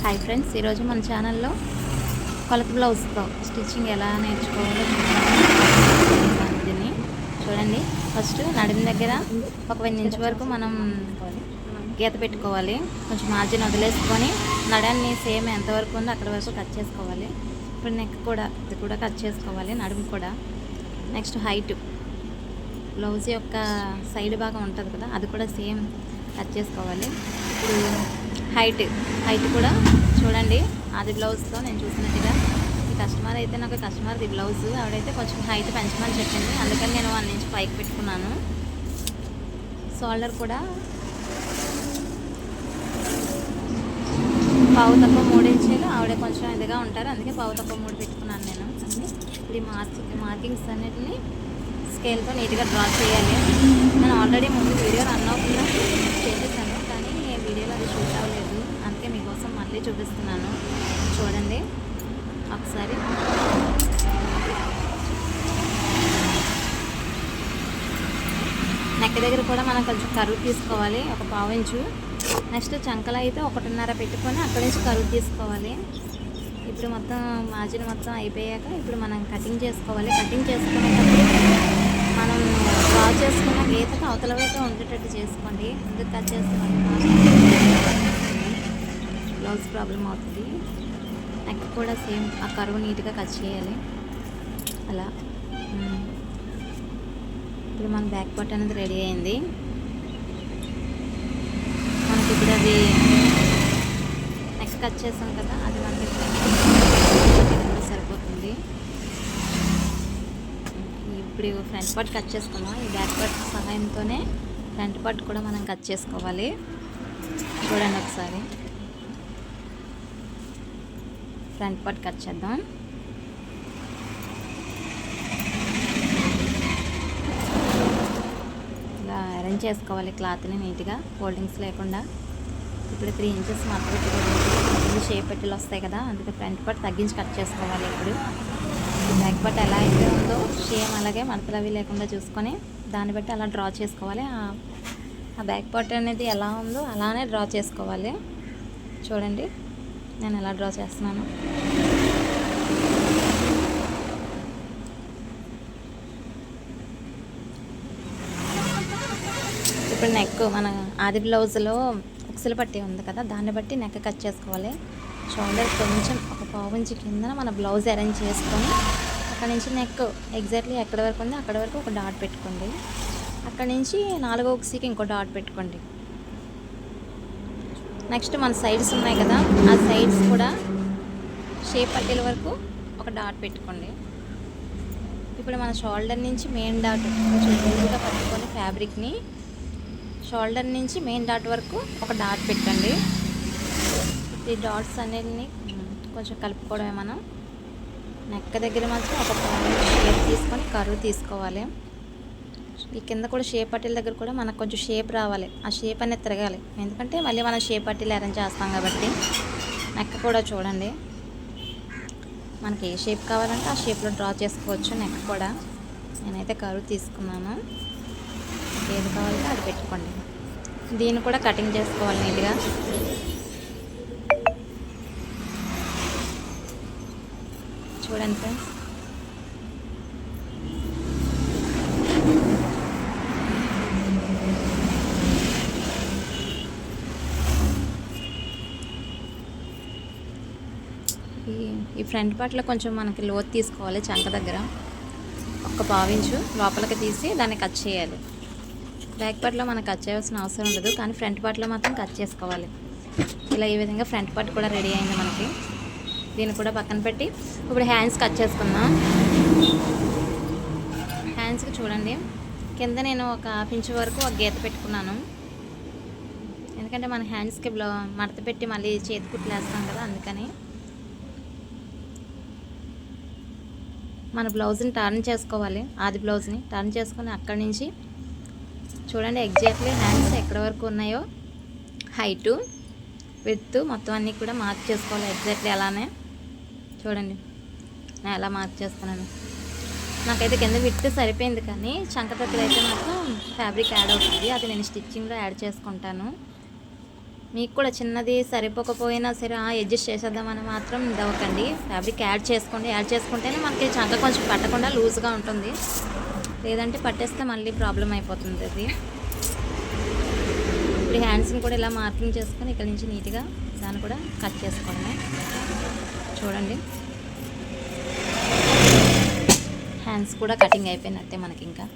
Hi friends, ఈరోజు మన ఛానల్లో కొలత బ్లౌజ్తో స్టిచ్చింగ్ ఎలా నేర్చుకోవాలో దీన్ని చూడండి. ఫస్ట్ నడుము దగ్గర ఒక 1 ఇంచ్ వరకు మనం గీత పెట్టుకోవాలి. కొంచెం మార్జిన్ వదిలేసుకొని నడాన్ని సేమ్ ఎంతవరకు ఉందో అక్కడ వరకు కట్ చేసుకోవాలి. ఇప్పుడు నెక్ కూడా ఇది కూడా కట్ చేసుకోవాలి, నడుము కూడా. నెక్స్ట్ హైట్, బ్లౌజ్ యొక్క సైడ్ భాగం ఉంటుంది కదా, అది కూడా సేమ్ కట్ చేసుకోవాలి. ఇప్పుడు హైట్ కూడా చూడండి. అది బ్లౌజ్తో నేను చూసినట్టుగా ఈ కస్టమర్ అయితే నాకు కస్టమర్ది బ్లౌజ్, ఆవిడైతే కొంచెం హైట్ పెంచమని చెప్పింది, అందుకని నేను 1 ఇంచ్ పైకి పెట్టుకున్నాను. షోల్డర్ కూడా పావు తక్కువ 3 ఇంచీలు, ఆవిడ కొంచెం ఇదిగా ఉంటారు, అందుకే పావు తక్కువ 3 పెట్టుకున్నాను నేను. ఇప్పుడు ఈ మార్కింగ్స్ అన్నిటిని స్కేల్తో నీట్గా డ్రా చేయాలి. నేను ఆల్రెడీ ముందు వీడియో రన్ అవుతుందా చేసేసాను, కానీ వీడియోలో అది షూట్ అవ్వలేదు, అందుకే మీకోసం మళ్ళీ చూపిస్తున్నాను. చూడండి ఒకసారి. నెక్ దగ్గర కూడా మనం కొంచెం కరువు తీసుకోవాలి, ఒక పావు ఇంచు. నెక్స్ట్ చంకలో అయితే 1.5 పెట్టుకొని అక్కడి నుంచి కరువు తీసుకోవాలి. ఇప్పుడు మొత్తం మార్జిన్ మొత్తం అయిపోయాక ఇప్పుడు మనం కటింగ్ చేసుకోవాలి. కటింగ్ చేసుకునేటప్పుడు మనం డ్రా చేసుకున్న గీతకు అవతల వైపు ఉండేటట్టు చేసుకోండి. ఎందుకు కట్ చేస్తున్నాను, బ్లౌజ్ ప్రాబ్లం అవుతుంది. నెక్ కూడా సేమ్ ఆ కరువు నీట్గా కట్ చేయాలి అలా. ఇప్పుడు మన బ్యాక్ పార్ట్ అనేది రెడీ అయింది. మనకి ఇప్పుడు అది నెక్ కట్ చేసాం కదా, అది మనకి సరిపోతుంది. ఇప్పుడు ఫ్రంట్ పార్ట్ కట్ చేసుకున్నాం. ఈ బ్యాక్ పార్ట్ సహాయంతోనే ఫ్రంట్ పార్ట్ కూడా మనం కట్ చేసుకోవాలి. చూడండి ఒకసారి. ఫ్రంట్ పార్ట్ కట్ చేద్దాం. ఇలా అరేంజ్ చేసుకోవాలి క్లాత్ని నీట్గా, ఫోల్డింగ్స్ లేకుండా. ఇప్పుడు 3 ఇంచెస్ మడత పెట్టుకోవాలి. షేప్ పెట్టెలు వస్తాయి కదా, అందుకే ఫ్రంట్ పార్ట్ తగ్గించి కట్ చేసుకోవాలి. ఇప్పుడు బ్యాక్ పార్ట్ ఎలా అయితే ఉందో సేమ్ అలాగే మడతలు అవి లేకుండా చూసుకొని దాన్ని బట్టి అలా డ్రా చేసుకోవాలి. ఆ బ్యాక్ పార్ట్ అనేది ఎలా ఉందో అలానే డ్రా చేసుకోవాలి. చూడండి నేను ఎలా డ్రా చేస్తున్నాను. ఇప్పుడు నెక్ మన ఆది బ్లౌజ్లో ఉక్సులు పట్టి ఉంది కదా, దాన్ని బట్టి నెక్ కట్ చేసుకోవాలి. షోల్డర్ కొంచెం ఒక పావు ఇంచు కింద మన బ్లౌజ్ అరేంజ్ చేసుకొని అక్కడ నుంచి నెక్ ఎగ్జాక్ట్లీ ఎక్కడ వరకు ఉందో అక్కడ వరకు ఒక డాట్ పెట్టుకోండి. అక్కడ నుంచి 4వ ఉక్సుకి ఇంకో డాట్ పెట్టుకోండి. నెక్స్ట్ మన సైడ్స్ ఉన్నాయి కదా, ఆ సైడ్స్ కూడా షేప్ పట్టేల వరకు ఒక డాట్ పెట్టుకోండి. ఇప్పుడు మన షోల్డర్ నుంచి మెయిన్ డాట్ కొంచెం లోతుగా పట్టుకొని ఫ్యాబ్రిక్ని షోల్డర్ నుంచి మెయిన్ డాట్ వరకు ఒక డాట్ పెట్టండి. ఈ డాట్స్ అన్నిటిని కొంచెం కలుపుకోవడమే. మనం నెక్ దగ్గర మాత్రం ఒక షేప్ తీసుకొని కరువు తీసుకోవాలి. ఈ కింద కూడా షేప్ పట్టీల దగ్గర కూడా మనకు కొంచెం షేప్ రావాలి, ఆ షేప్ అనేది తిరగాలి, ఎందుకంటే మళ్ళీ మనం షేప్ పట్టీలు అరేంజ్ చేస్తాం కాబట్టి. నెక్ కూడా చూడండి, మనకి ఏ షేప్ కావాలంటే ఆ షేప్లో డ్రా చేసుకోవచ్చు. నెక్ కూడా నేనైతే కరువు తీసుకున్నాను, ఏది కావాలంటే అది పెట్టుకోండి. దీన్ని కూడా కటింగ్ చేసుకోవాలి నీట్గా. చూడండి ఫ్రెండ్స్, ఈ ఫ్రంట్ పార్ట్లో కొంచెం మనకి లోతు తీసుకోవాలి. చంక దగ్గర ఒక పావు ఇంచు లోపలికి తీసి దాన్ని కట్ చేయాలి. బ్యాక్ పార్ట్లో మనకు కట్ చేయాల్సిన అవసరం ఉండదు, కానీ ఫ్రంట్ పార్ట్లో మాత్రం కట్ చేసుకోవాలి. ఇలా ఈ విధంగా ఫ్రంట్ పార్ట్ కూడా రెడీ అయింది మనకి. దీన్ని కూడా పక్కన పెట్టి ఇప్పుడు హ్యాండ్స్ కట్ చేసుకుందాం. హ్యాండ్స్కి చూడండి, కింద నేను ఒక 1/2 ఇంచ్ వరకు ఒక గీత పెట్టుకున్నాను, ఎందుకంటే మన హ్యాండ్స్కి మడత పెట్టి మళ్ళీ చేతి కుట్లు వేస్తాం కదా, అందుకని. మన బ్లౌజ్ని టర్న్ చేసుకోవాలి, ఆది బ్లౌజ్ని టర్న్ చేసుకొని అక్కడి నుంచి చూడండి ఎగ్జాక్ట్లీ హ్యాండ్స్ ఎక్కడ వరకు ఉన్నాయో హైటు విడ్త్ మొత్తం అన్నీ కూడా మార్క్ చేసుకోవాలి ఎగ్జాక్ట్లీ అలానే. చూడండి నేను ఎలా మార్క్ చేస్తున్నాను. నాకైతే కింద విడ్త్ సరిపోయింది, కానీ చంక దగ్గర అయితే మాత్రం ఫ్యాబ్రిక్ యాడ్ అవుతుంది, అది నేను స్టిచ్చింగ్లో యాడ్ చేసుకుంటాను. మీకు కూడా చిన్నది సరిపోకపోయినా సరే అడ్జస్ట్ చేసేద్దామని మాత్రం ఇదవ్వకండి. ఫ్యాబ్రిక్ యాడ్ చేసుకోండి. యాడ్ చేసుకుంటేనే మనకి చంక కొంచెం పట్టకుండా లూజ్గా ఉంటుంది. లేదంటే పట్టేస్తే మళ్ళీ ప్రాబ్లం అయిపోతుంది అది. ఇప్పుడు హ్యాండ్స్ని కూడా ఇలా మార్కింగ్ చేసుకొని ఇక్కడ నుంచి నీట్గా దాన్ని కూడా కట్ చేసుకోవడమే. చూడండి, హ్యాండ్స్ కూడా కటింగ్ అయిపోయినట్టే. మనకి ఇంకా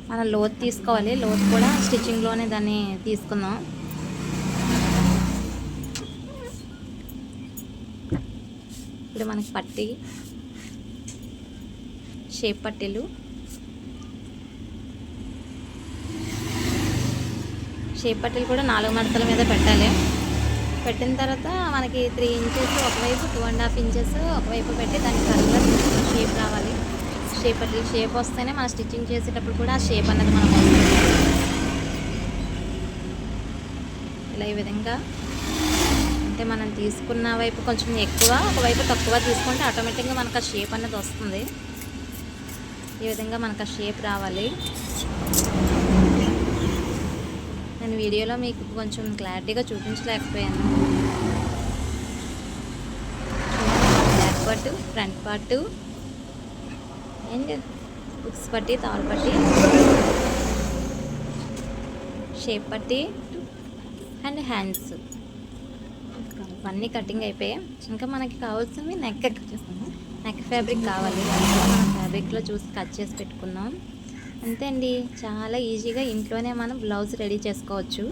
మనం లోత్ తీసుకోవాలి. లోత్ కూడా స్టిచ్చింగ్లోనే దాన్ని తీసుకుందాం. ఇప్పుడు మనకి పట్టీ, షేప్ పట్టీలు, కూడా 4 మడతల మీద పెట్టాలి. పెట్టిన తర్వాత మనకి 3 ఇంచెస్ ఒకవైపు, 2.5 ఇంచెస్ ఒకవైపు పెట్టి దాన్ని కరెక్ట్గా షేప్ రావాలి. షేప్ పట్టీలు షేప్ వస్తేనే మనం స్టిచ్చింగ్ చేసేటప్పుడు కూడా ఆ షేప్ అనేది మనం వస్తుంది. ఇలా ఈ విధంగా అంటే మనం తీసుకున్న వైపు కొంచెం ఎక్కువ, ఒకవైపు తక్కువ తీసుకుంటే ఆటోమేటిక్గా మనకు ఆ షేప్ అనేది వస్తుంది. ఈ విధంగా మనకు ఆ షేప్ రావాలి. నేను వీడియోలో మీకు కొంచెం క్లారిటీగా చూపించలేకపోయాను. Back part, front part and books పట్టి, తాడు పట్టి, షేప్ పట్టి అండ్ హ్యాండ్స్ ఇవన్నీ కటింగ్ అయిపోయాయి. ఇంకా మనకి కావాల్సినవి నెక్ ఫ్యాబ్రిక్ కావాలి. మనం ఫ్యాబ్రిక్లో చూసి కట్ చేసి పెట్టుకుందాం. అంతే అండి, చాలా ఈజీగా ఇంట్లోనే మనం బ్లౌజ్ రెడీ చేసుకోవచ్చు.